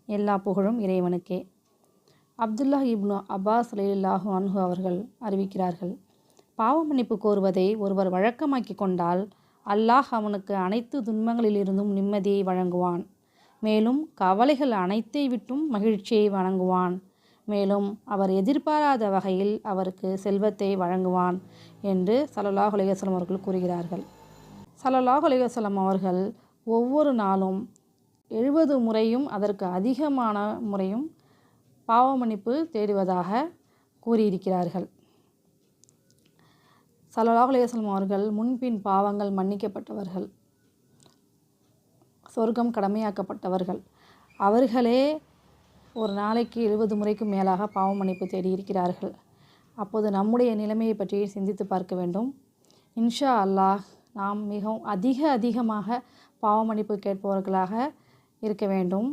எல்லா புகழும் இறைவனுக்கே. அப்துல்லா இப்னு அப்பாஸ் ரலியல்லாஹு அன்ஹு அவர்கள் அறிவிக்கிறார்கள், பாவ மன்னிப்பு கோருவதை ஒருவர் வழக்கமாக்கி கொண்டால் அல்லாஹ் அவனுக்கு அனைத்து துன்பங்களிலிருந்தும் நிம்மதியை வழங்குவான். மேலும் கவலைகள் அனைத்தை விட்டும் மகிழ்ச்சியை வழங்குவான். மேலும் அவர் எதிர்பாராத வகையில் அவருக்கு செல்வத்தை வழங்குவான் என்று ஸல்லல்லாஹு அலைஹி வஸல்லம் அவர்கள் கூறுகிறார்கள். ஸல்லல்லாஹு அலைஹி வஸல்லம் அவர்கள் ஒவ்வொரு நாளும் 70 முறையும் அதற்கு அதிகமான முறையும் பாவ மன்னிப்பு தேடுவதாக கூறியிருக்கிறார்கள். ஸல்லல்லாஹு அலைஹி வஸல்லம் அவர்கள் முன்பின் பாவங்கள் மன்னிக்கப்பட்டவர்கள், சொர்க்கம் கடமையாக்கப்பட்டவர்கள். அவர்களே ஒரு நாளைக்கு 70 முறைக்கும் மேலாக பாவ மன்னிப்பு தேடியிருக்கிறார்கள். அப்போது நம்முடைய நிலைமையை பற்றி சிந்தித்து பார்க்க வேண்டும். இன்ஷா அல்லாஹ் நாம் மிகவும் அதிகமாக பாவ மன்னிப்பு கேட்பவர்களாக இருக்க வேண்டும்.